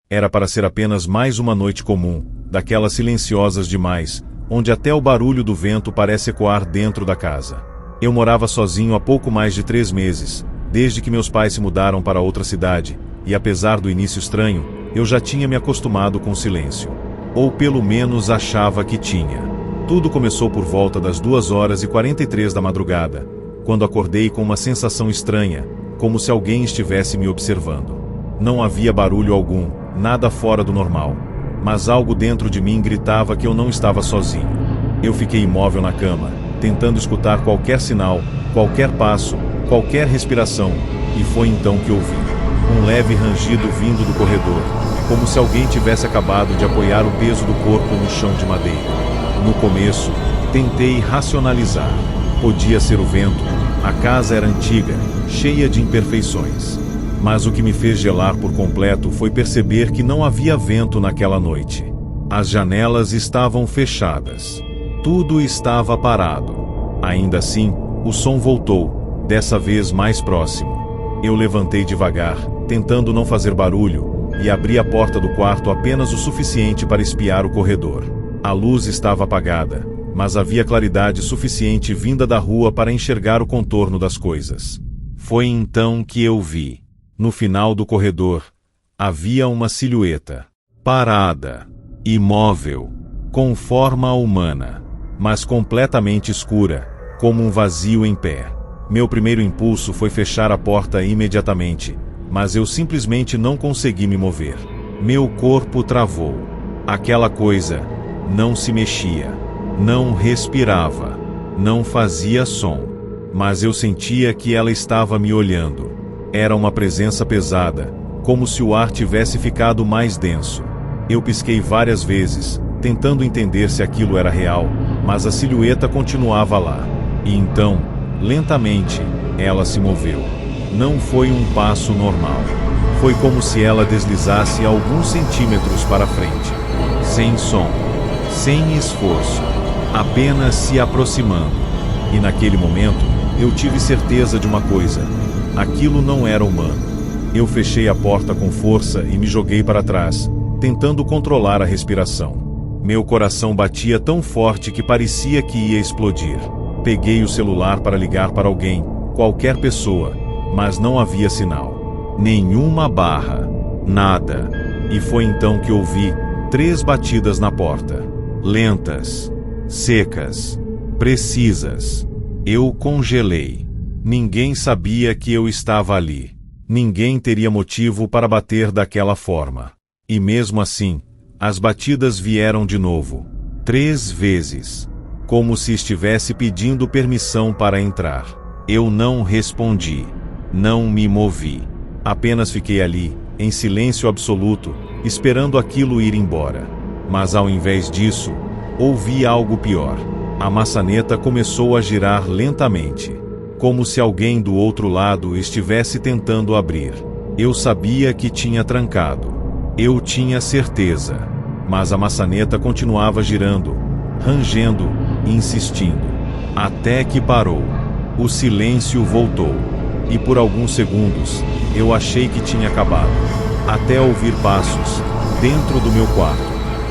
Era para ser apenas mais uma noite comum, daquelas silenciosas demais, onde até o barulho do vento parece ecoar dentro da casa. Eu morava sozinho há pouco mais de 3 meses, desde que meus pais se mudaram para outra cidade, e apesar do início estranho, eu já tinha me acostumado com o silêncio. Ou pelo menos achava que tinha. Tudo começou por volta das 2h43 da madrugada, quando acordei com uma sensação estranha, como se alguém estivesse me observando. Não havia barulho algum, nada fora do normal, mas algo dentro de mim gritava que eu não estava sozinho. Eu fiquei imóvel na cama, tentando escutar qualquer sinal, qualquer passo, qualquer respiração, e foi então que ouvi um leve rangido vindo do corredor, como se alguém tivesse acabado de apoiar o peso do corpo no chão de madeira. No começo, tentei racionalizar. Podia ser o vento, a casa era antiga, cheia de imperfeições. Mas o que me fez gelar por completo foi perceber que não havia vento naquela noite. As janelas estavam fechadas. Tudo estava parado. Ainda assim, o som voltou, dessa vez mais próximo. Eu levantei devagar, tentando não fazer barulho, e abri a porta do quarto apenas o suficiente para espiar o corredor. A luz estava apagada, mas havia claridade suficiente vinda da rua para enxergar o contorno das coisas. Foi então que eu vi. No final do corredor, havia uma silhueta, parada, imóvel, com forma humana, mas completamente escura, como um vazio em pé. Meu primeiro impulso foi fechar a porta imediatamente, mas eu simplesmente não consegui me mover. Meu corpo travou. Aquela coisa não se mexia, não respirava, não fazia som, mas eu sentia que ela estava me olhando. Era uma presença pesada, como se o ar tivesse ficado mais denso. Eu pisquei várias vezes, tentando entender se aquilo era real, mas a silhueta continuava lá. E então, lentamente, ela se moveu. Não foi um passo normal. Foi como se ela deslizasse alguns centímetros para frente. Sem som, sem esforço, apenas se aproximando. E naquele momento, eu tive certeza de uma coisa. Aquilo não era humano. Eu fechei a porta com força e me joguei para trás, tentando controlar a respiração. Meu coração batia tão forte que parecia que ia explodir. Peguei o celular para ligar para alguém, qualquer pessoa, mas não havia sinal. Nenhuma barra. Nada. E foi então que ouvi 3 batidas na porta. Lentas, secas, precisas. Eu congelei. Ninguém sabia que eu estava ali. Ninguém teria motivo para bater daquela forma. E mesmo assim, as batidas vieram de novo. 3 vezes. Como se estivesse pedindo permissão para entrar. Eu não respondi. Não me movi. Apenas fiquei ali, em silêncio absoluto, esperando aquilo ir embora. Mas ao invés disso, ouvi algo pior. A maçaneta começou a girar lentamente. Como se alguém do outro lado estivesse tentando abrir. Eu sabia que tinha trancado. Eu tinha certeza. Mas a maçaneta continuava girando, rangendo, insistindo. Até que parou. O silêncio voltou. E por alguns segundos, eu achei que tinha acabado. Até ouvir passos, dentro do meu quarto.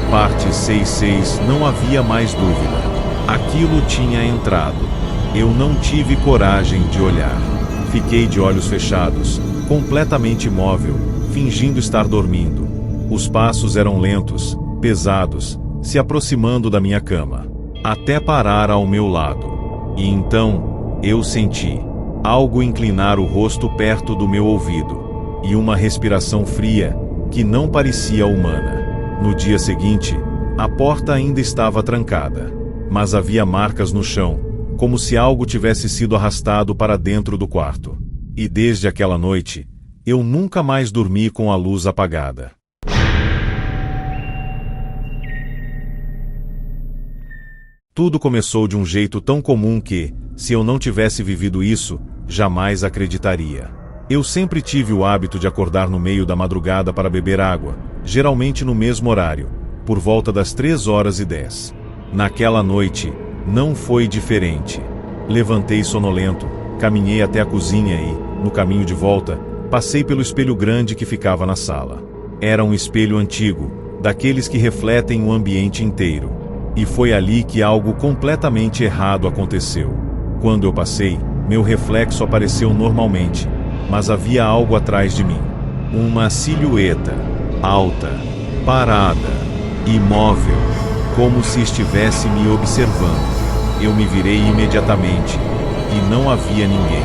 Parte 66, não havia mais dúvida. Aquilo tinha entrado. Eu não tive coragem de olhar. Fiquei de olhos fechados, completamente imóvel, fingindo estar dormindo. Os passos eram lentos, pesados, se aproximando da minha cama, até parar ao meu lado. E então, eu senti algo inclinar o rosto perto do meu ouvido, e uma respiração fria, que não parecia humana. No dia seguinte, a porta ainda estava trancada, mas havia marcas no chão, como se algo tivesse sido arrastado para dentro do quarto. E desde aquela noite, eu nunca mais dormi com a luz apagada. Tudo começou de um jeito tão comum que, se eu não tivesse vivido isso, jamais acreditaria. Eu sempre tive o hábito de acordar no meio da madrugada para beber água, geralmente no mesmo horário, por volta das 3h10. Naquela noite, não foi diferente. Levantei sonolento, caminhei até a cozinha e, no caminho de volta, passei pelo espelho grande que ficava na sala. Era um espelho antigo, daqueles que refletem o ambiente inteiro. E foi ali que algo completamente errado aconteceu. Quando eu passei, meu reflexo apareceu normalmente, mas havia algo atrás de mim. Uma silhueta, alta, parada, imóvel, como se estivesse me observando. Eu me virei imediatamente, e não havia ninguém.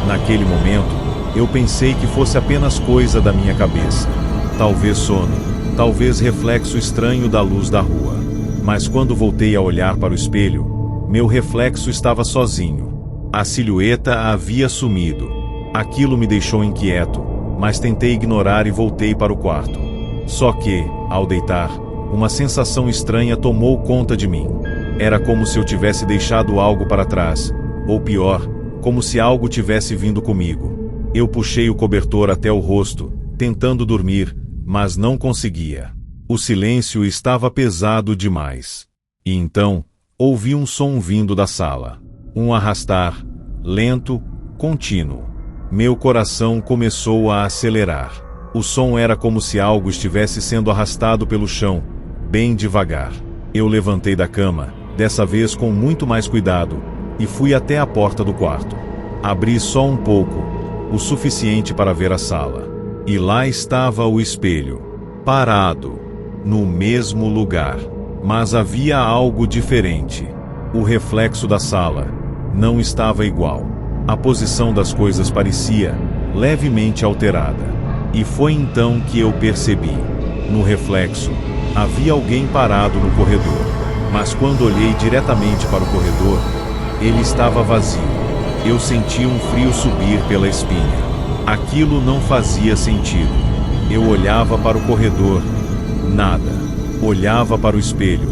Naquele momento, eu pensei que fosse apenas coisa da minha cabeça. Talvez sono, talvez reflexo estranho da luz da rua. Mas quando voltei a olhar para o espelho, meu reflexo estava sozinho. A silhueta havia sumido. Aquilo me deixou inquieto, mas tentei ignorar e voltei para o quarto. Só que, ao deitar, uma sensação estranha tomou conta de mim. Era como se eu tivesse deixado algo para trás, ou pior, como se algo tivesse vindo comigo. Eu puxei o cobertor até o rosto, tentando dormir, mas não conseguia. O silêncio estava pesado demais. E então, ouvi um som vindo da sala. Um arrastar, lento, contínuo. Meu coração começou a acelerar. O som era como se algo estivesse sendo arrastado pelo chão, bem devagar. Eu levantei da cama, dessa vez com muito mais cuidado, e fui até a porta do quarto. Abri só um pouco, o suficiente para ver a sala. E lá estava o espelho, parado, no mesmo lugar. Mas havia algo diferente. O reflexo da sala não estava igual. A posição das coisas parecia levemente alterada. E foi então que eu percebi. No reflexo, havia alguém parado no corredor. Mas quando olhei diretamente para o corredor, ele estava vazio. Eu senti um frio subir pela espinha. Aquilo não fazia sentido. Eu olhava para o corredor. Nada. Olhava para o espelho.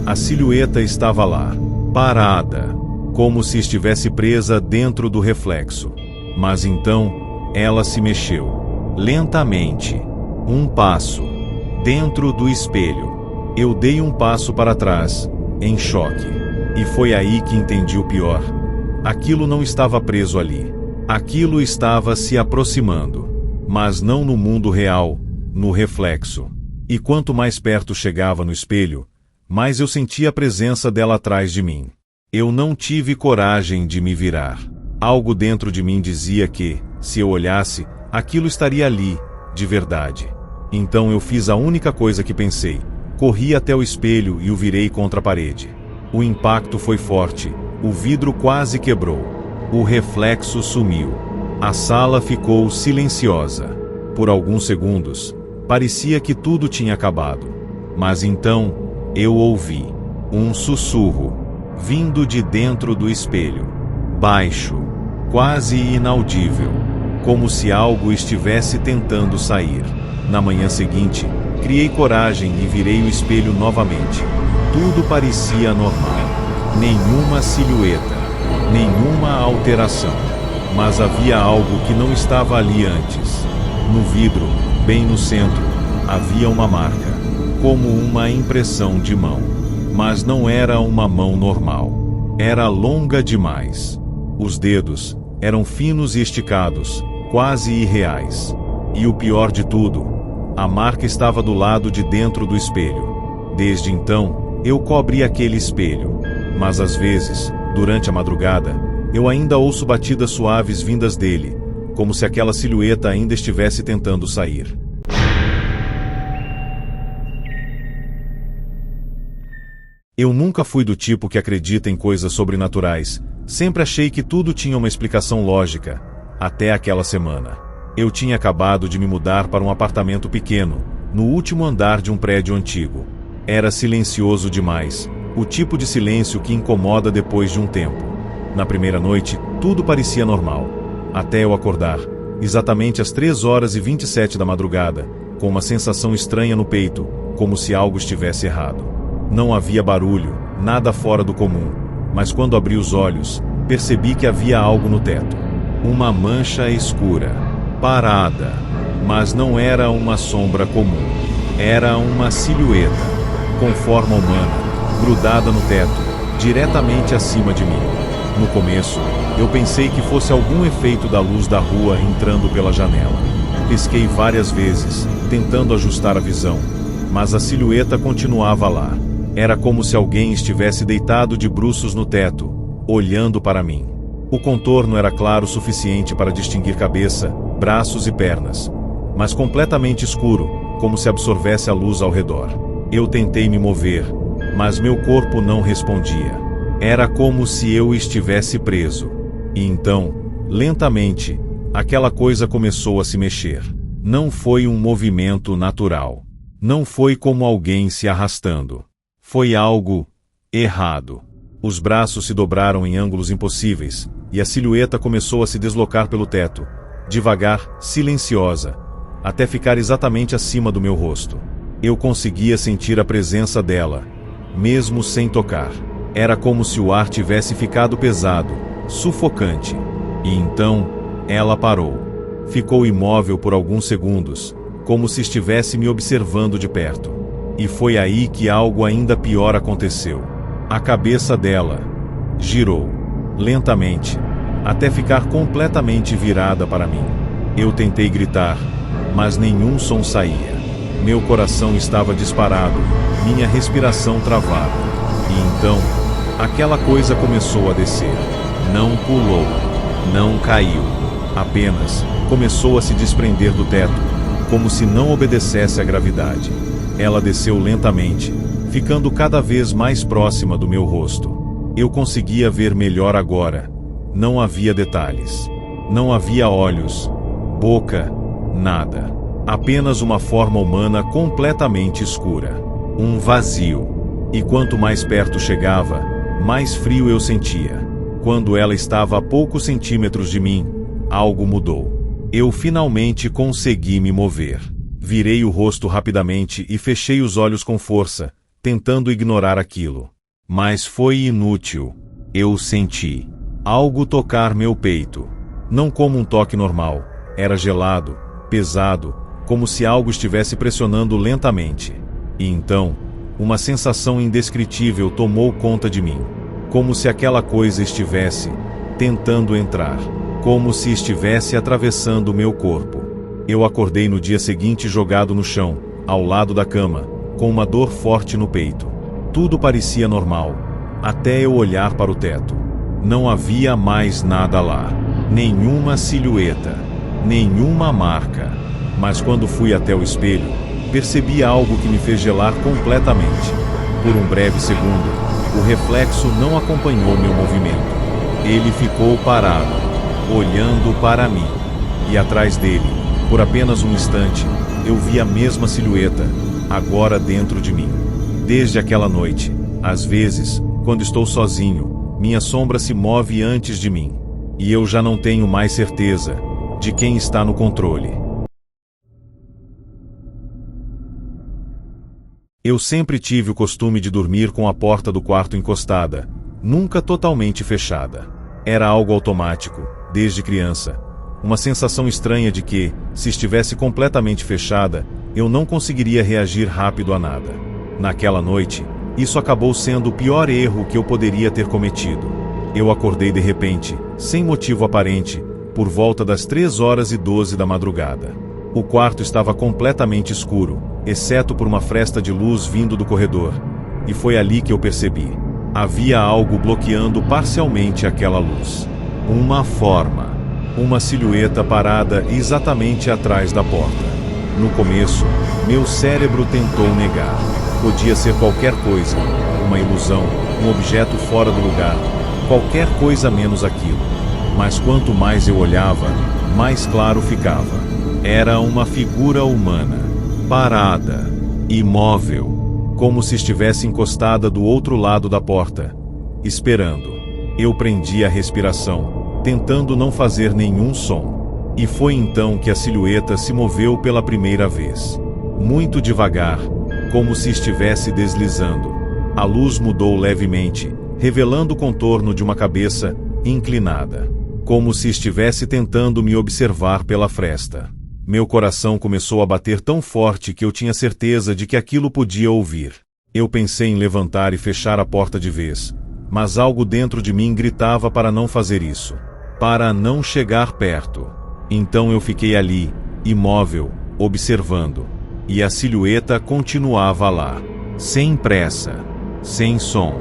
A silhueta estava lá, parada, como se estivesse presa dentro do reflexo. Mas então, ela se mexeu. Lentamente. Um passo. Dentro do espelho. Eu dei um passo para trás, em choque. E foi aí que entendi o pior. Aquilo não estava preso ali. Aquilo estava se aproximando. Mas não no mundo real, no reflexo. E quanto mais perto chegava no espelho, mais eu sentia a presença dela atrás de mim. Eu não tive coragem de me virar. Algo dentro de mim dizia que, se eu olhasse, aquilo estaria ali, de verdade. Então eu fiz a única coisa que pensei. Corri até o espelho e o virei contra a parede. O impacto foi forte. O vidro quase quebrou. O reflexo sumiu. A sala ficou silenciosa. Por alguns segundos, parecia que tudo tinha acabado. Mas então, eu ouvi um sussurro, vindo de dentro do espelho. Baixo, quase inaudível, como se algo estivesse tentando sair. Na manhã seguinte, criei coragem e virei o espelho novamente. Tudo parecia normal. Nenhuma silhueta, nenhuma alteração. Mas havia algo que não estava ali antes. No vidro, bem no centro, havia uma marca, como uma impressão de mão. Mas não era uma mão normal. Era longa demais. Os dedos eram finos e esticados, quase irreais. E o pior de tudo, a marca estava do lado de dentro do espelho. Desde então, eu cobri aquele espelho. Mas às vezes, durante a madrugada, eu ainda ouço batidas suaves vindas dele, como se aquela silhueta ainda estivesse tentando sair. Eu nunca fui do tipo que acredita em coisas sobrenaturais. Sempre achei que tudo tinha uma explicação lógica. Até aquela semana. Eu tinha acabado de me mudar para um apartamento pequeno, no último andar de um prédio antigo. Era silencioso demais. O tipo de silêncio que incomoda depois de um tempo. Na primeira noite, tudo parecia normal. Até eu acordar, exatamente às 3h27 da madrugada, com uma sensação estranha no peito, como se algo estivesse errado. Não havia barulho, nada fora do comum, mas quando abri os olhos, percebi que havia algo no teto. Uma mancha escura, parada, mas não era uma sombra comum. Era uma silhueta, com forma humana, grudada no teto, diretamente acima de mim. No começo, eu pensei que fosse algum efeito da luz da rua entrando pela janela. Pisquei várias vezes, tentando ajustar a visão, mas a silhueta continuava lá. Era como se alguém estivesse deitado de bruços no teto, olhando para mim. O contorno era claro o suficiente para distinguir cabeça, braços e pernas, mas completamente escuro, como se absorvesse a luz ao redor. Eu tentei me mover, mas meu corpo não respondia. Era como se eu estivesse preso. E então, lentamente, aquela coisa começou a se mexer. Não foi um movimento natural. Não foi como alguém se arrastando. Foi algo errado. Os braços se dobraram em ângulos impossíveis, e a silhueta começou a se deslocar pelo teto, devagar, silenciosa, até ficar exatamente acima do meu rosto. Eu conseguia sentir a presença dela, mesmo sem tocar. Era como se o ar tivesse ficado pesado, sufocante. E então, ela parou. Ficou imóvel por alguns segundos, como se estivesse me observando de perto. E foi aí que algo ainda pior aconteceu. A cabeça dela girou, lentamente, até ficar completamente virada para mim. Eu tentei gritar, mas nenhum som saía. Meu coração estava disparado, minha respiração travada. E então, aquela coisa começou a descer. Não pulou, não caiu. Apenas começou a se desprender do teto, como se não obedecesse à gravidade. Ela desceu lentamente, ficando cada vez mais próxima do meu rosto. Eu conseguia ver melhor agora. Não havia detalhes. Não havia olhos, boca, nada. Apenas uma forma humana completamente escura. Um vazio. E quanto mais perto chegava, mais frio eu sentia. Quando ela estava a poucos centímetros de mim, algo mudou. Eu finalmente consegui me mover. Virei o rosto rapidamente e fechei os olhos com força, tentando ignorar aquilo. Mas foi inútil. Eu senti algo tocar meu peito. Não como um toque normal. Era gelado, pesado, como se algo estivesse pressionando lentamente. E então, uma sensação indescritível tomou conta de mim. Como se aquela coisa estivesse tentando entrar. Como se estivesse atravessando meu corpo. Eu acordei no dia seguinte jogado no chão, ao lado da cama, com uma dor forte no peito. Tudo parecia normal, até eu olhar para o teto. Não havia mais nada lá. Nenhuma silhueta. Nenhuma marca. Mas quando fui até o espelho, percebi algo que me fez gelar completamente. Por um breve segundo, o reflexo não acompanhou meu movimento. Ele ficou parado, olhando para mim. E atrás dele, por apenas um instante, eu vi a mesma silhueta, agora dentro de mim. Desde aquela noite, às vezes, quando estou sozinho, minha sombra se move antes de mim. E eu já não tenho mais certeza de quem está no controle. Eu sempre tive o costume de dormir com a porta do quarto encostada, nunca totalmente fechada. Era algo automático, desde criança. Uma sensação estranha de que, se estivesse completamente fechada, eu não conseguiria reagir rápido a nada. Naquela noite, isso acabou sendo o pior erro que eu poderia ter cometido. Eu acordei de repente, sem motivo aparente, por volta das 3h12 da madrugada. O quarto estava completamente escuro, exceto por uma fresta de luz vindo do corredor. E foi ali que eu percebi. Havia algo bloqueando parcialmente aquela luz. Uma forma. Uma silhueta parada exatamente atrás da porta. No começo, meu cérebro tentou negar. Podia ser qualquer coisa, uma ilusão, um objeto fora do lugar, qualquer coisa menos aquilo. Mas quanto mais eu olhava, mais claro ficava. Era uma figura humana, parada, imóvel, como se estivesse encostada do outro lado da porta, esperando. Eu prendi a respiração, tentando não fazer nenhum som. E foi então que a silhueta se moveu pela primeira vez. Muito devagar, como se estivesse deslizando. A luz mudou levemente, revelando o contorno de uma cabeça inclinada. Como se estivesse tentando me observar pela fresta. Meu coração começou a bater tão forte que eu tinha certeza de que aquilo podia ouvir. Eu pensei em levantar e fechar a porta de vez, mas algo dentro de mim gritava para não fazer isso, para não chegar perto. Então eu fiquei ali, imóvel, observando. E a silhueta continuava lá, sem pressa, sem som,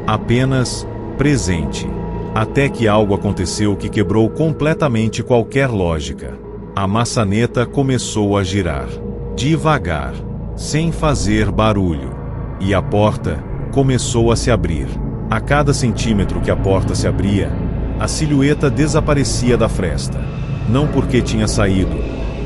apenas presente. Até que algo aconteceu que quebrou completamente qualquer lógica. A maçaneta começou a girar, devagar, sem fazer barulho. E a porta começou a se abrir. A cada centímetro que a porta se abria, a silhueta desaparecia da fresta. Não porque tinha saído,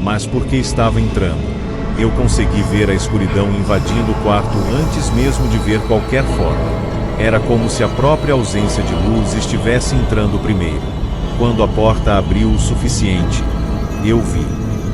mas porque estava entrando. Eu consegui ver a escuridão invadindo o quarto antes mesmo de ver qualquer forma. Era como se a própria ausência de luz estivesse entrando primeiro. Quando a porta abriu o suficiente, eu vi.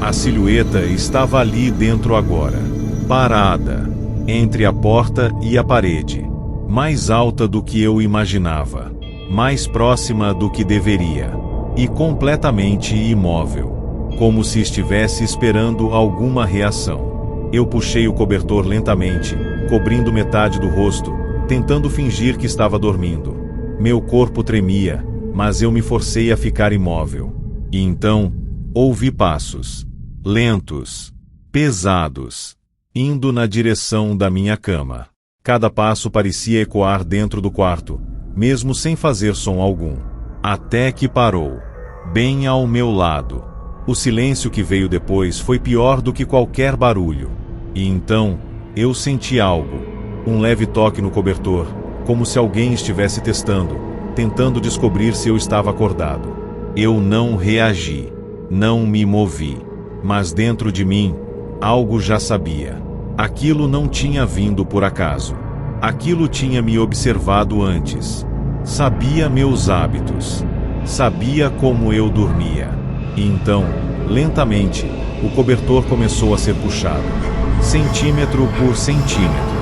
A silhueta estava ali dentro agora, parada, entre a porta e a parede, mais alta do que eu imaginava, mais próxima do que deveria, e completamente imóvel, como se estivesse esperando alguma reação. Eu puxei o cobertor lentamente, cobrindo metade do rosto, tentando fingir que estava dormindo. Meu corpo tremia, mas eu me forcei a ficar imóvel. E então, ouvi passos, lentos, pesados, indo na direção da minha cama. Cada passo parecia ecoar dentro do quarto, mesmo sem fazer som algum. Até que parou, bem ao meu lado. O silêncio que veio depois foi pior do que qualquer barulho. E então, eu senti algo. Um leve toque no cobertor, como se alguém estivesse testando, tentando descobrir se eu estava acordado. Eu não reagi, não me movi, mas dentro de mim, algo já sabia. Aquilo não tinha vindo por acaso. Aquilo tinha me observado antes. Sabia meus hábitos. Sabia como eu dormia. E então, lentamente, o cobertor começou a ser puxado, centímetro por centímetro.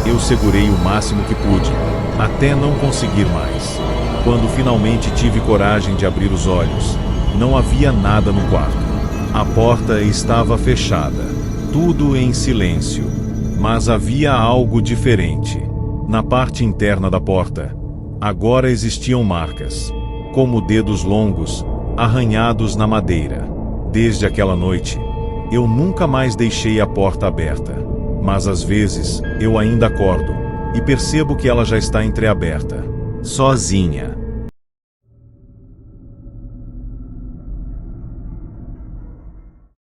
Eu segurei o máximo que pude, até não conseguir mais. Quando finalmente tive coragem de abrir os olhos, não havia nada no quarto. A porta estava fechada, tudo em silêncio. Mas havia algo diferente. Na parte interna da porta, agora existiam marcas, como dedos longos, arranhados na madeira. Desde aquela noite, eu nunca mais deixei a porta aberta. Mas às vezes, eu ainda acordo, e percebo que ela já está entreaberta, sozinha.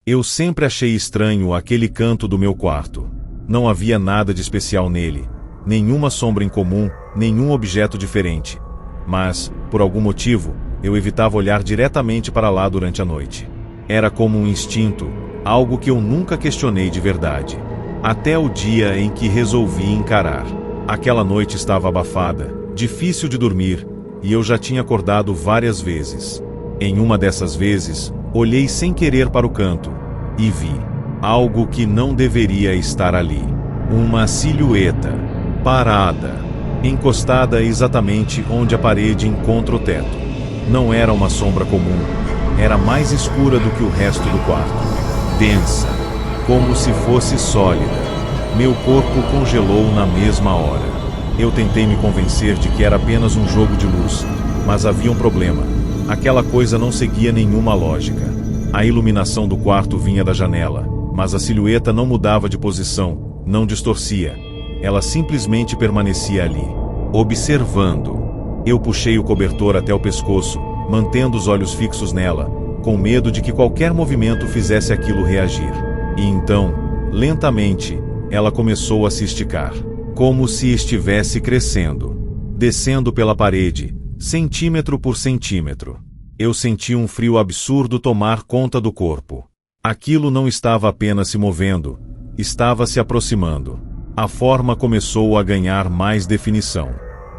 Eu sempre achei estranho aquele canto do meu quarto. Não havia nada de especial nele, nenhuma sombra incomum, nenhum objeto diferente. Mas, por algum motivo, eu evitava olhar diretamente para lá durante a noite. Era como um instinto, algo que eu nunca questionei de verdade. Até o dia em que resolvi encarar. Aquela noite estava abafada, difícil de dormir, e eu já tinha acordado várias vezes. Em uma dessas vezes, olhei sem querer para o canto, e vi algo que não deveria estar ali. Uma silhueta, parada, encostada exatamente onde a parede encontra o teto. Não era uma sombra comum, era mais escura do que o resto do quarto. Densa, como se fosse sólida. Meu corpo congelou na mesma hora. Eu tentei me convencer de que era apenas um jogo de luz, mas havia um problema. Aquela coisa não seguia nenhuma lógica. A iluminação do quarto vinha da janela, mas a silhueta não mudava de posição, não distorcia. Ela simplesmente permanecia ali, observando. Eu puxei o cobertor até o pescoço, mantendo os olhos fixos nela, com medo de que qualquer movimento fizesse aquilo reagir. E então, lentamente, ela começou a se esticar, como se estivesse crescendo, descendo pela parede, centímetro por centímetro. Eu senti um frio absurdo tomar conta do corpo. Aquilo não estava apenas se movendo, estava se aproximando. A forma começou a ganhar mais definição.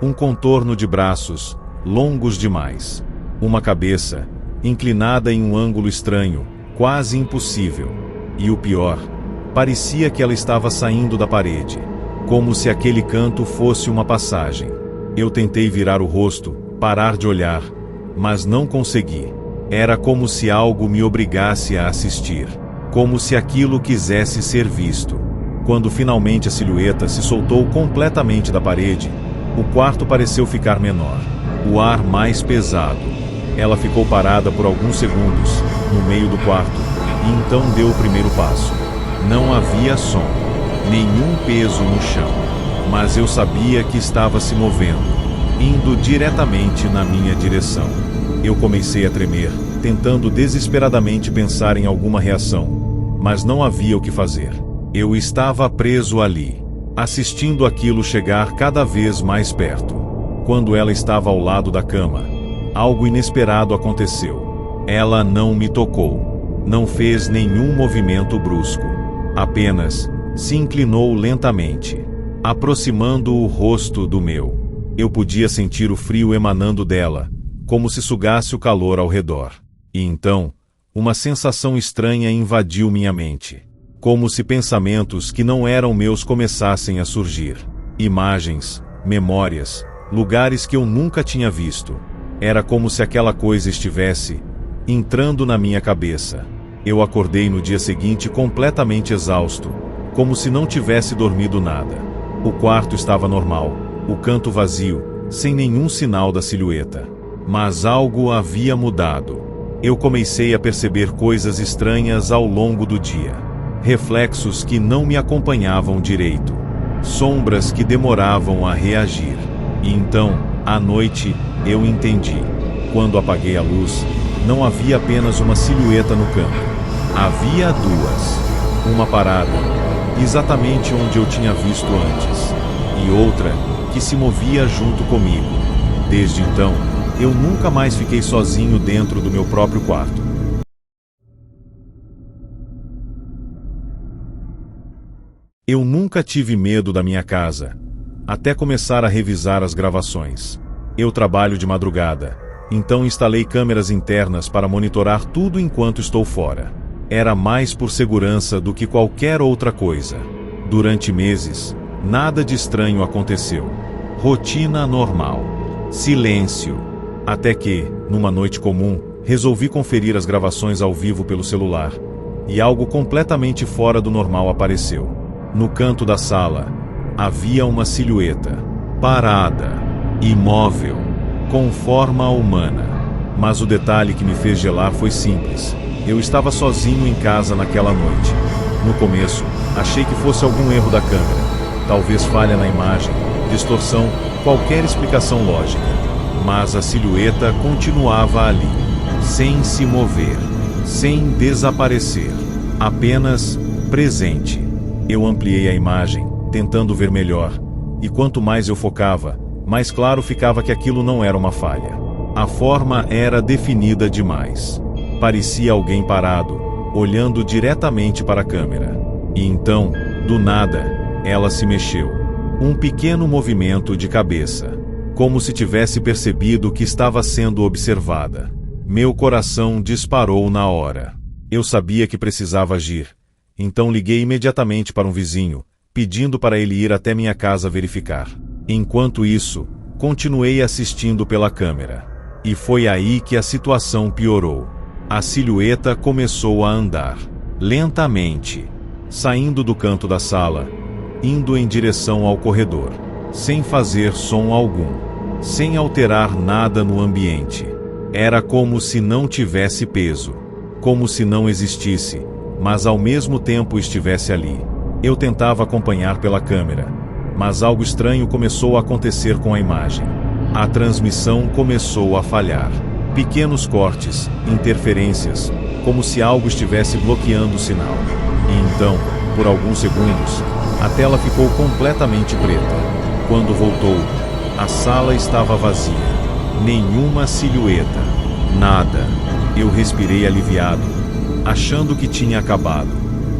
Um contorno de braços, longos demais. Uma cabeça, inclinada em um ângulo estranho, quase impossível. E o pior, parecia que ela estava saindo da parede, como se aquele canto fosse uma passagem. Eu tentei virar o rosto, parar de olhar, mas não consegui. Era como se algo me obrigasse a assistir, como se aquilo quisesse ser visto, Quando finalmente a silhueta se soltou completamente da parede, o quarto pareceu ficar menor, o ar mais pesado. Ela ficou parada por alguns segundos, no meio do quarto, e então deu o primeiro passo. Não havia som, nenhum peso no chão, mas eu sabia que estava se movendo, indo diretamente na minha direção. Eu comecei a tremer, tentando desesperadamente pensar em alguma reação, mas não havia o que fazer. Eu estava preso ali, assistindo aquilo chegar cada vez mais perto. Quando ela estava ao lado da cama, algo inesperado aconteceu. Ela não me tocou, não fez nenhum movimento brusco, apenas se inclinou lentamente, aproximando o rosto do meu. Eu podia sentir o frio emanando dela, como se sugasse o calor ao redor. E então, uma sensação estranha invadiu minha mente. Como se pensamentos que não eram meus começassem a surgir. Imagens, memórias, lugares que eu nunca tinha visto. Era como se aquela coisa estivesse entrando na minha cabeça. Eu acordei no dia seguinte completamente exausto, como se não tivesse dormido nada. O quarto estava normal, o canto vazio, sem nenhum sinal da silhueta. Mas algo havia mudado. Eu comecei a perceber coisas estranhas ao longo do dia. Reflexos que não me acompanhavam direito. Sombras que demoravam a reagir. E então, à noite, eu entendi. Quando apaguei a luz, não havia apenas uma silhueta no canto. Havia duas. Uma parada, exatamente onde eu tinha visto antes, e outra que se movia junto comigo. Desde então, eu nunca mais fiquei sozinho dentro do meu próprio quarto. Eu nunca tive medo da minha casa, até começar a revisar as gravações. Eu trabalho de madrugada, então instalei câmeras internas para monitorar tudo enquanto estou fora. Era mais por segurança do que qualquer outra coisa. Durante meses, nada de estranho aconteceu. Rotina normal. Silêncio. Até que, numa noite comum, resolvi conferir as gravações ao vivo pelo celular, e algo completamente fora do normal apareceu. No canto da sala, havia uma silhueta, parada, imóvel, com forma humana. Mas o detalhe que me fez gelar foi simples. Eu estava sozinho em casa naquela noite. No começo, achei que fosse algum erro da câmera, talvez falha na imagem, distorção, qualquer explicação lógica. Mas a silhueta continuava ali, sem se mover, sem desaparecer, apenas presente. Eu ampliei a imagem, tentando ver melhor, e quanto mais eu focava, mais claro ficava que aquilo não era uma falha. A forma era definida demais. Parecia alguém parado, olhando diretamente para a câmera. E então, do nada, ela se mexeu. Um pequeno movimento de cabeça, como se tivesse percebido que estava sendo observada. Meu coração disparou na hora. Eu sabia que precisava agir. Então liguei imediatamente para um vizinho, pedindo para ele ir até minha casa verificar. Enquanto isso, continuei assistindo pela câmera. E foi aí que a situação piorou. A silhueta começou a andar, lentamente, saindo do canto da sala, indo em direção ao corredor, sem fazer som algum, sem alterar nada no ambiente. Era como se não tivesse peso, como se não existisse, mas ao mesmo tempo estivesse ali. Eu tentava acompanhar pela câmera, mas algo estranho começou a acontecer com a imagem. A transmissão começou a falhar. Pequenos cortes, interferências, como se algo estivesse bloqueando o sinal. E então, por alguns segundos, a tela ficou completamente preta. Quando voltou, a sala estava vazia. Nenhuma silhueta. Nada. Eu respirei aliviado, achando que tinha acabado.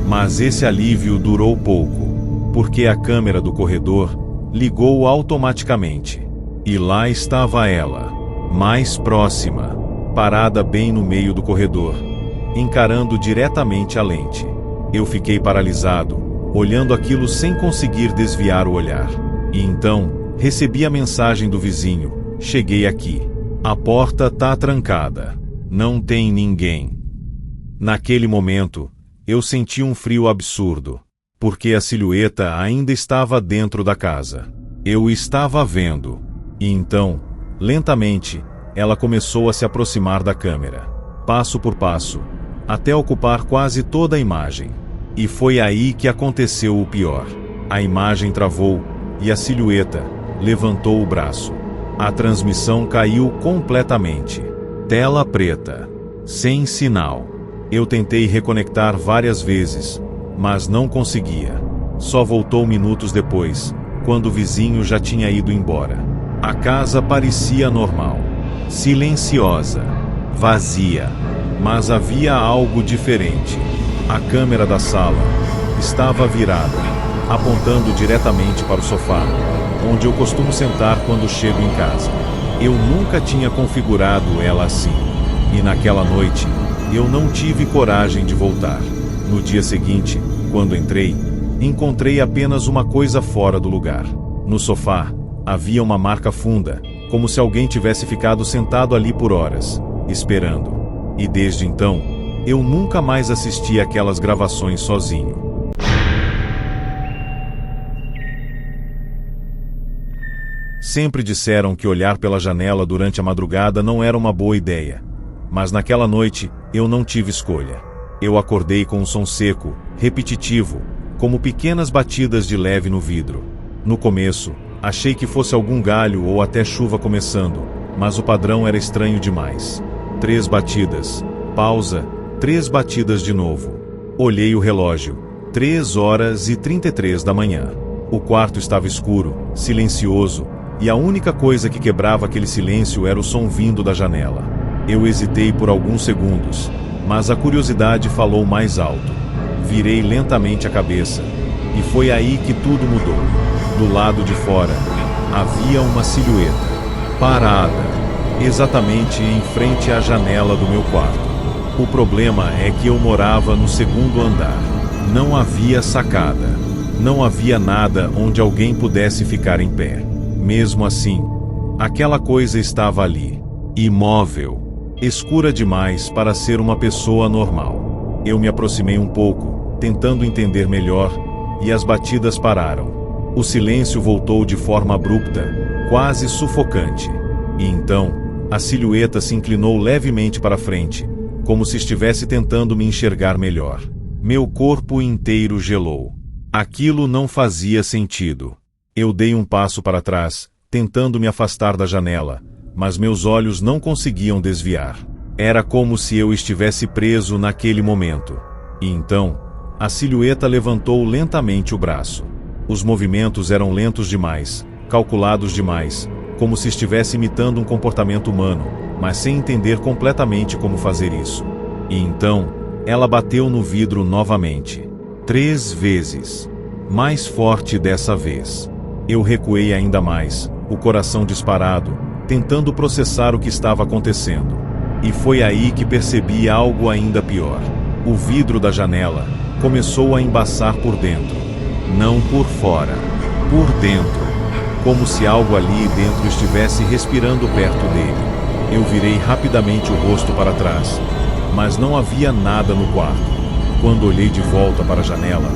Mas esse alívio durou pouco, porque a câmera do corredor ligou automaticamente. E lá estava ela, mais próxima, parada bem no meio do corredor, encarando diretamente a lente. Eu fiquei paralisado, olhando aquilo sem conseguir desviar o olhar. E então, recebi a mensagem do vizinho: cheguei aqui. A porta tá trancada. Não tem ninguém. Naquele momento, eu senti um frio absurdo. porque a silhueta ainda estava dentro da casa. Eu estava vendo. E então, lentamente, ela começou a se aproximar da câmera, passo por passo, até ocupar quase toda a imagem. E foi aí que aconteceu o pior. A imagem travou, e a silhueta levantou o braço. A transmissão caiu completamente. Tela preta. Sem sinal. Eu tentei reconectar várias vezes, mas não conseguia. Só voltou minutos depois, quando o vizinho já tinha ido embora. A casa parecia normal. Silenciosa. Vazia. Mas havia algo diferente. A câmera da sala estava virada, apontando diretamente para o sofá, onde eu costumo sentar quando chego em casa. Eu nunca tinha configurado ela assim. E naquela noite, eu não tive coragem de voltar. No dia seguinte, quando entrei, encontrei apenas uma coisa fora do lugar. No sofá, havia uma marca funda, como se alguém tivesse ficado sentado ali por horas, esperando. E desde então, eu nunca mais assisti aquelas gravações sozinho. Sempre disseram que olhar pela janela durante a madrugada não era uma boa ideia. Mas naquela noite, eu não tive escolha. Eu acordei com um som seco, repetitivo, como pequenas batidas de leve no vidro. No começo, achei que fosse algum galho ou até chuva começando, mas o padrão era estranho demais. 3 batidas, pausa, 3 batidas de novo. Olhei o relógio, 3h33 da manhã. O quarto estava escuro, silencioso, e a única coisa que quebrava aquele silêncio era o som vindo da janela. Eu hesitei por alguns segundos, mas a curiosidade falou mais alto. Virei lentamente a cabeça, e foi aí que tudo mudou. Do lado de fora, havia uma silhueta, parada, exatamente em frente à janela do meu quarto. O problema é que eu morava no 2º andar. Não havia sacada. Não havia nada onde alguém pudesse ficar em pé. Mesmo assim, aquela coisa estava ali, imóvel, escura demais para ser uma pessoa normal. Eu me aproximei um pouco, tentando entender melhor, e as batidas pararam. O silêncio voltou de forma abrupta, quase sufocante. E então, a silhueta se inclinou levemente para frente, como se estivesse tentando me enxergar melhor. Meu corpo inteiro gelou. Aquilo não fazia sentido. Eu dei um passo para trás, tentando me afastar da janela, mas meus olhos não conseguiam desviar. Era como se eu estivesse preso naquele momento. E então, a silhueta levantou lentamente o braço. Os movimentos eram lentos demais, calculados demais, como se estivesse imitando um comportamento humano, mas sem entender completamente como fazer isso. E então, ela bateu no vidro novamente. 3 vezes. Mais forte dessa vez. Eu recuei ainda mais, o coração disparado, tentando processar o que estava acontecendo. E foi aí que percebi algo ainda pior. O vidro da janela começou a embaçar por dentro. Não por fora. Por dentro. Como se algo ali dentro estivesse respirando perto dele. Eu virei rapidamente o rosto para trás, mas não havia nada no quarto. Quando olhei de volta para a janela,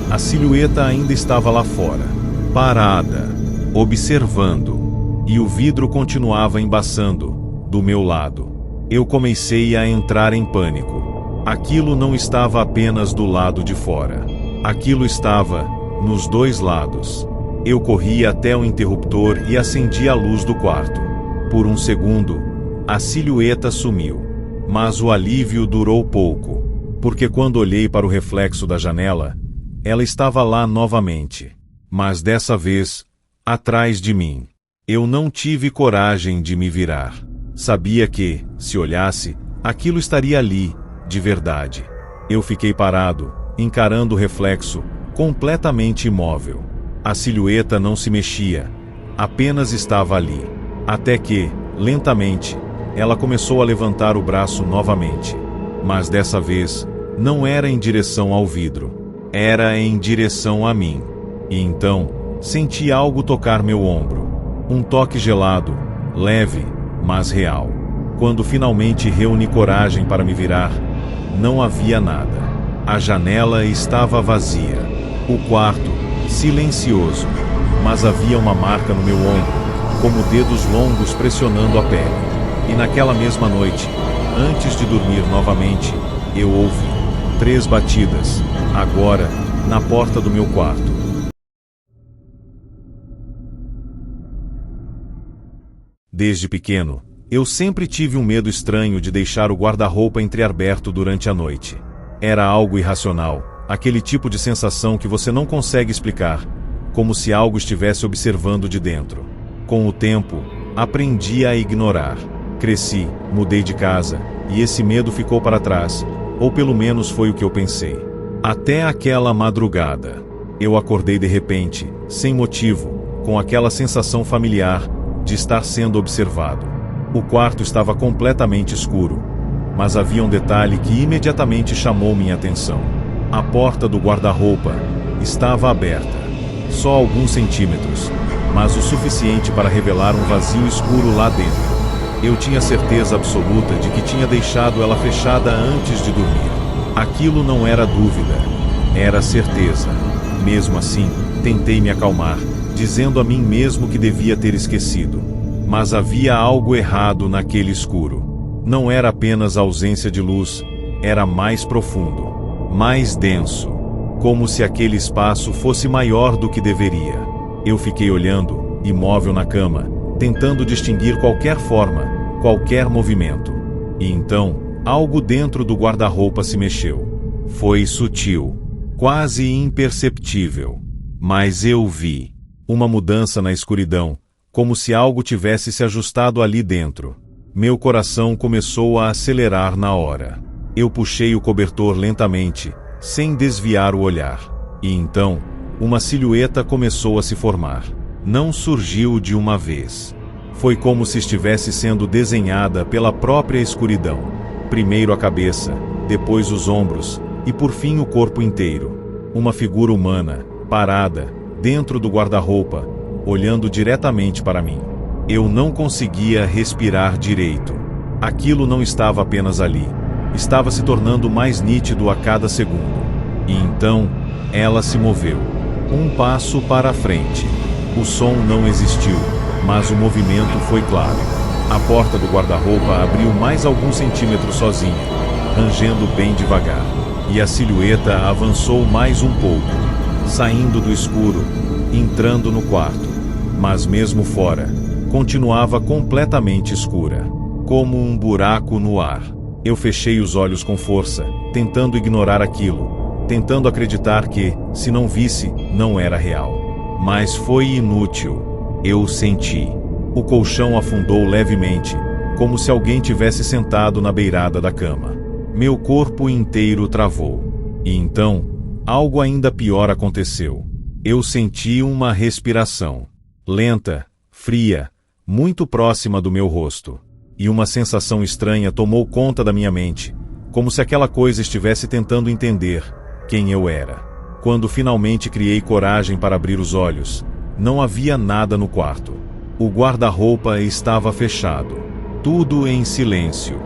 a silhueta ainda estava lá fora, parada, observando, e o vidro continuava embaçando, do meu lado. Eu comecei a entrar em pânico. Aquilo não estava apenas do lado de fora. Aquilo estava nos 2 lados. Eu corri até o interruptor e acendi a luz do quarto. Por um segundo, a silhueta sumiu. Mas o alívio durou pouco, porque quando olhei para o reflexo da janela, ela estava lá novamente. Mas dessa vez, atrás de mim. Eu não tive coragem de me virar. Sabia que, se olhasse, aquilo estaria ali, de verdade. Eu fiquei parado, encarando o reflexo, completamente imóvel. A silhueta não se mexia, apenas estava ali. Até que, lentamente, ela começou a levantar o braço novamente. Mas dessa vez, não era em direção ao vidro. Era em direção a mim. E então, senti algo tocar meu ombro. Um toque gelado, leve, mas real. Quando finalmente reuni coragem para me virar, não havia nada. A janela estava vazia. O quarto, silencioso, mas havia uma marca no meu ombro, como dedos longos pressionando a pele. E naquela mesma noite, antes de dormir novamente, eu ouvi 3 batidas, agora, na porta do meu quarto. Desde pequeno, eu sempre tive um medo estranho de deixar o guarda-roupa entreaberto durante a noite. Era algo irracional, aquele tipo de sensação que você não consegue explicar, como se algo estivesse observando de dentro. Com o tempo, aprendi a ignorar. Cresci, mudei de casa, e esse medo ficou para trás, ou pelo menos foi o que eu pensei. Até aquela madrugada, eu acordei de repente, sem motivo, com aquela sensação familiar de estar sendo observado. O quarto estava completamente escuro, mas havia um detalhe que imediatamente chamou minha atenção. A porta do guarda-roupa estava aberta, só alguns centímetros, mas o suficiente para revelar um vazio escuro lá dentro. Eu tinha certeza absoluta de que tinha deixado ela fechada antes de dormir. Aquilo não era dúvida, era certeza. Mesmo assim, tentei me acalmar, dizendo a mim mesmo que devia ter esquecido. Mas havia algo errado naquele escuro. Não era apenas a ausência de luz, era mais profundo, mais denso, como se aquele espaço fosse maior do que deveria. Eu fiquei olhando, imóvel na cama, tentando distinguir qualquer forma, qualquer movimento. E então, algo dentro do guarda-roupa se mexeu. Foi sutil, quase imperceptível. Mas eu vi uma mudança na escuridão, como se algo tivesse se ajustado ali dentro. Meu coração começou a acelerar na hora. Eu puxei o cobertor lentamente, sem desviar o olhar. E então, uma silhueta começou a se formar. Não surgiu de uma vez. Foi como se estivesse sendo desenhada pela própria escuridão. Primeiro a cabeça, depois os ombros, e por fim o corpo inteiro. Uma figura humana, parada, dentro do guarda-roupa, olhando diretamente para mim. Eu não conseguia respirar direito. Aquilo não estava apenas ali. Estava se tornando mais nítido a cada segundo. E então, ela se moveu. Um passo para a frente. O som não existiu, mas o movimento foi claro. A porta do guarda-roupa abriu mais alguns centímetros sozinha, rangendo bem devagar. E a silhueta avançou mais um pouco, saindo do escuro, entrando no quarto. Mas mesmo fora, continuava completamente escura, como um buraco no ar. Eu fechei os olhos com força, tentando ignorar aquilo, tentando acreditar que, se não visse, não era real. Mas foi inútil. Eu senti. O colchão afundou levemente, como se alguém tivesse sentado na beirada da cama. Meu corpo inteiro travou. E então, algo ainda pior aconteceu. Eu senti uma respiração. Lenta, fria, muito próxima do meu rosto. E uma sensação estranha tomou conta da minha mente, como se aquela coisa estivesse tentando entender quem eu era. Quando finalmente criei coragem para abrir os olhos, não havia nada no quarto. O guarda-roupa estava fechado. Tudo em silêncio.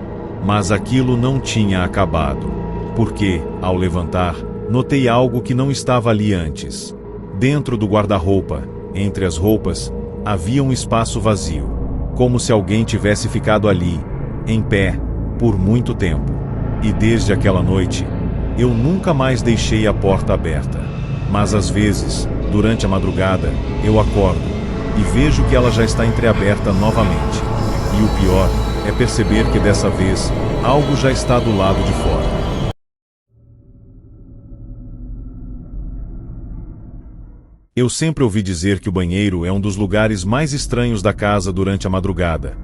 Mas aquilo não tinha acabado. Porque, ao levantar, notei algo que não estava ali antes. Dentro do guarda-roupa, entre as roupas, havia um espaço vazio, como se alguém tivesse ficado ali, em pé, por muito tempo. E desde aquela noite, eu nunca mais deixei a porta aberta. Mas às vezes, durante a madrugada, eu acordo e vejo que ela já está entreaberta novamente. E o pior é perceber que dessa vez, algo já está do lado de fora. Eu sempre ouvi dizer que o banheiro é um dos lugares mais estranhos da casa durante a madrugada,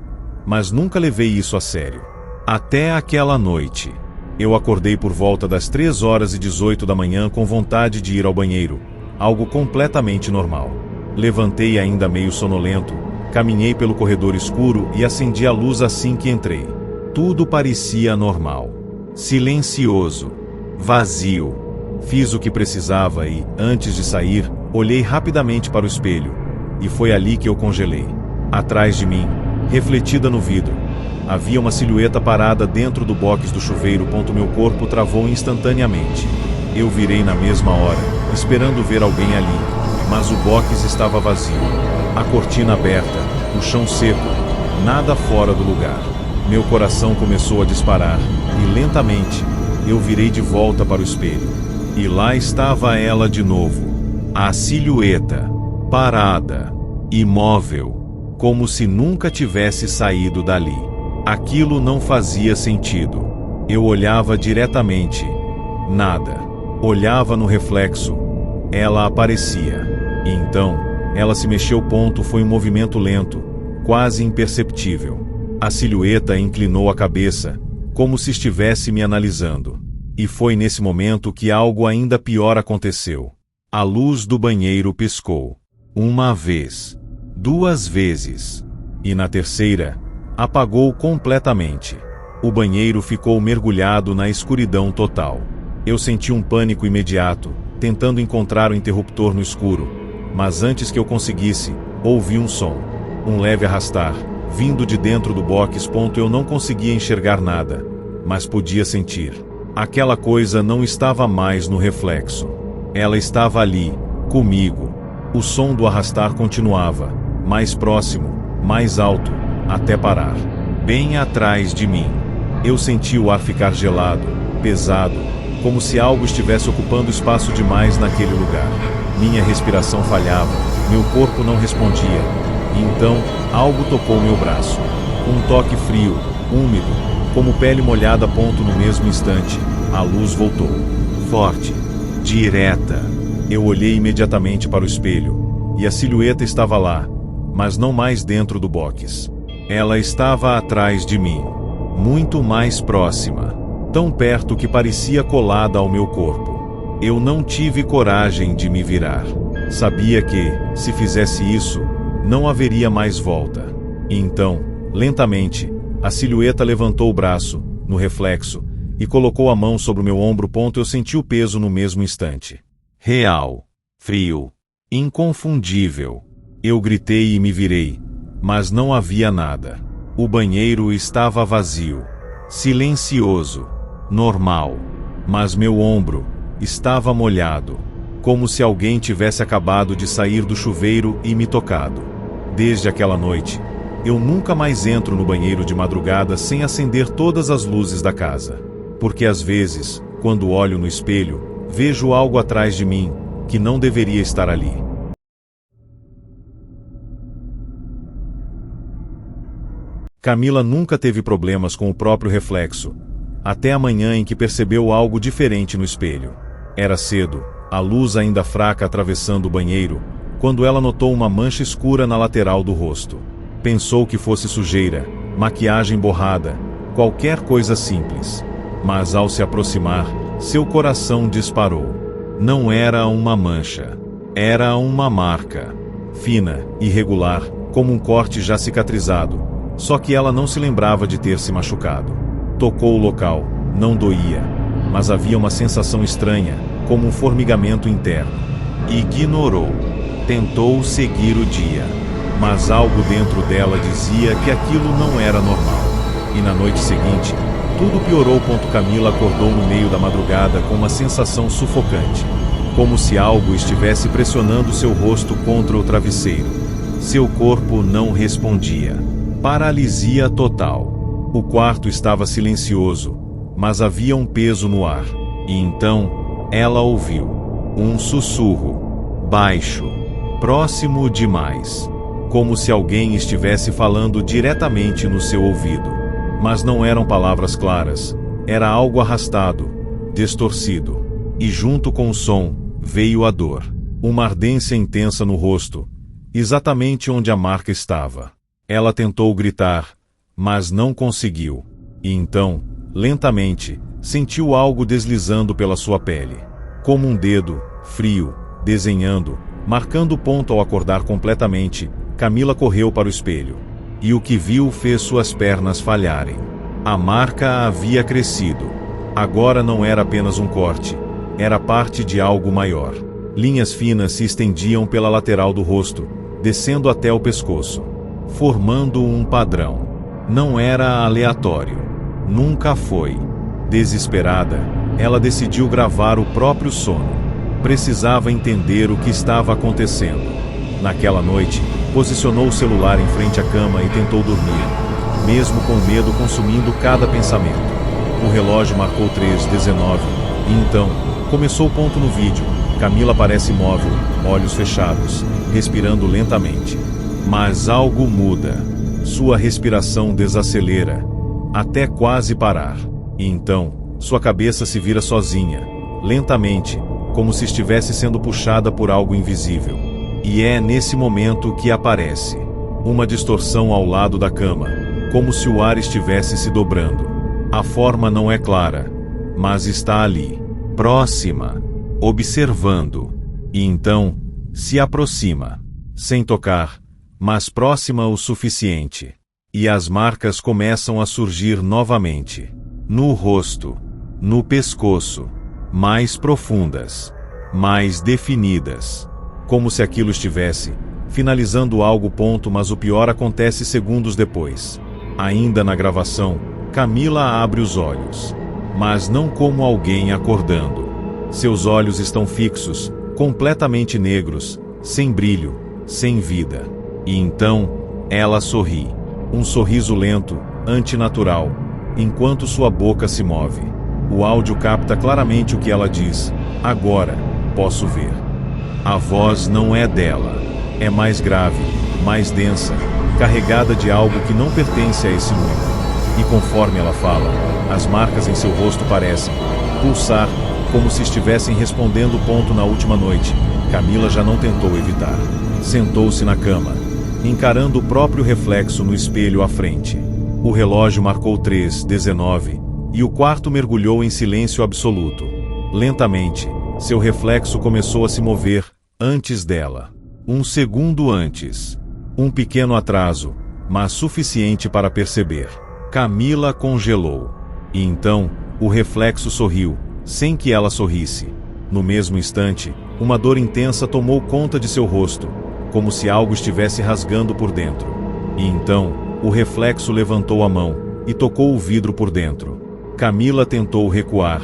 mas nunca levei isso a sério. Até aquela noite. Eu acordei por volta das 3h18 da manhã com vontade de ir ao banheiro, algo completamente normal. Levantei ainda meio sonolento, caminhei pelo corredor escuro e acendi a luz assim que entrei. Tudo parecia normal. Silencioso. Vazio. Fiz o que precisava e, antes de sair, olhei rapidamente para o espelho, e foi ali que eu congelei. Atrás de mim, refletida no vidro, havia uma silhueta parada dentro do box do chuveiro. Meu corpo travou instantaneamente. Eu virei na mesma hora, esperando ver alguém ali, mas o box estava vazio. A cortina aberta, o chão seco, nada fora do lugar. Meu coração começou a disparar, e lentamente, eu virei de volta para o espelho. E lá estava ela de novo. A silhueta, parada, imóvel, como se nunca tivesse saído dali. Aquilo não fazia sentido. Eu olhava diretamente. Nada. Olhava no reflexo. Ela aparecia. E então, ela se mexeu. Foi um movimento lento, quase imperceptível. A silhueta inclinou a cabeça, como se estivesse me analisando. E foi nesse momento que algo ainda pior aconteceu. A luz do banheiro piscou. Uma vez. 2 vezes. E na terceira, apagou completamente. O banheiro ficou mergulhado na escuridão total. Eu senti um pânico imediato, tentando encontrar o interruptor no escuro. Mas antes que eu conseguisse, ouvi um som. Um leve arrastar, vindo de dentro do box. Eu não conseguia enxergar nada, mas podia sentir. Aquela coisa não estava mais no reflexo. Ela estava ali, comigo. O som do arrastar continuava, mais próximo, mais alto, até parar. Bem atrás de mim. Eu senti o ar ficar gelado, pesado, como se algo estivesse ocupando espaço demais naquele lugar. Minha respiração falhava, meu corpo não respondia. E então, algo tocou meu braço. Um toque frio, úmido, como pele molhada. No mesmo instante, a luz voltou. Forte, direta. Eu olhei imediatamente para o espelho, e a silhueta estava lá, mas não mais dentro do box. Ela estava atrás de mim, muito mais próxima, tão perto que parecia colada ao meu corpo. Eu não tive coragem de me virar. Sabia que, se fizesse isso, não haveria mais volta. E então, lentamente, a silhueta levantou o braço, no reflexo, e colocou a mão sobre o meu ombro. Eu senti o peso no mesmo instante. Real, frio, inconfundível. Eu gritei e me virei, mas não havia nada. O banheiro estava vazio, silencioso, normal, mas meu ombro estava molhado, como se alguém tivesse acabado de sair do chuveiro e me tocado. Desde aquela noite, eu nunca mais entro no banheiro de madrugada sem acender todas as luzes da casa. Porque às vezes, quando olho no espelho, vejo algo atrás de mim, que não deveria estar ali. Camila nunca teve problemas com o próprio reflexo, até a manhã em que percebeu algo diferente no espelho. Era cedo, a luz ainda fraca atravessando o banheiro, quando ela notou uma mancha escura na lateral do rosto. Pensou que fosse sujeira, maquiagem borrada, qualquer coisa simples. Mas ao se aproximar, seu coração disparou. Não era uma mancha. Era uma marca. Fina, irregular, como um corte já cicatrizado. Só que ela não se lembrava de ter se machucado. Tocou o local, não doía, mas havia uma sensação estranha, como um formigamento interno. Ignorou. Tentou seguir o dia, mas algo dentro dela dizia que aquilo não era normal. E na noite seguinte, tudo piorou. Camila acordou no meio da madrugada com uma sensação sufocante, como se algo estivesse pressionando seu rosto contra o travesseiro. Seu corpo não respondia. Paralisia total. O quarto estava silencioso, mas havia um peso no ar. E então, ela ouviu um sussurro, baixo, próximo demais, como se alguém estivesse falando diretamente no seu ouvido. Mas não eram palavras claras, era algo arrastado, distorcido. E junto com o som, veio a dor. Uma ardência intensa no rosto, exatamente onde a marca estava. Ela tentou gritar, mas não conseguiu. E então, lentamente, sentiu algo deslizando pela sua pele. Como um dedo, frio, desenhando, marcando o ponto. Ao acordar completamente, Camila correu para o espelho. E o que viu fez suas pernas falharem. A marca havia crescido. Agora não era apenas um corte, era parte de algo maior. Linhas finas se estendiam pela lateral do rosto, descendo até o pescoço, formando um padrão. Não era aleatório. Nunca foi. Desesperada, Ela decidiu gravar o próprio sono. Precisava entender o que estava acontecendo. Naquela noite, posicionou o celular em frente à cama e tentou dormir, mesmo com o medo consumindo cada pensamento. O relógio marcou 3:19, e então, começou o ponto no vídeo. Camila aparece imóvel, olhos fechados, respirando lentamente. Mas algo muda. Sua respiração desacelera, até quase parar. E então, sua cabeça se vira sozinha, lentamente, como se estivesse sendo puxada por algo invisível. E é nesse momento que aparece uma distorção ao lado da cama, como se o ar estivesse se dobrando. A forma não é clara, mas está ali, próxima, observando. E então, se aproxima, sem tocar, mas próxima o suficiente. E as marcas começam a surgir novamente. No rosto, no pescoço, mais profundas, mais definidas. Como se aquilo estivesse finalizando algo. Mas o pior acontece segundos depois. Ainda na gravação, Camila abre os olhos. Mas não como alguém acordando. Seus olhos estão fixos, completamente negros, sem brilho, sem vida. E então, ela sorri. Um sorriso lento, antinatural, enquanto sua boca se move. O áudio capta claramente o que ela diz. Agora, posso ver. A voz não é dela. É mais grave, mais densa, carregada de algo que não pertence a esse mundo. E conforme ela fala, as marcas em seu rosto parecem pulsar, como se estivessem respondendo. Na última noite, Camila já não tentou evitar. Sentou-se na cama, encarando o próprio reflexo no espelho à frente. O relógio marcou 3:19, e o quarto mergulhou em silêncio absoluto. Lentamente, seu reflexo começou a se mover, antes dela. Um segundo antes. Um pequeno atraso, mas suficiente para perceber. Camila congelou. E então, o reflexo sorriu, sem que ela sorrisse. No mesmo instante, uma dor intensa tomou conta de seu rosto, como se algo estivesse rasgando por dentro. E então, o reflexo levantou a mão e tocou o vidro por dentro. Camila tentou recuar,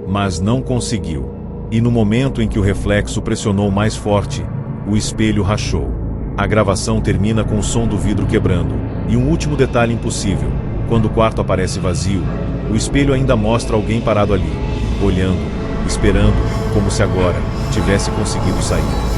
mas não conseguiu. E no momento em que o reflexo pressionou mais forte, o espelho rachou. A gravação termina com o som do vidro quebrando, e um último detalhe impossível. Quando o quarto aparece vazio, o espelho ainda mostra alguém parado ali, olhando, esperando, como se agora tivesse conseguido sair.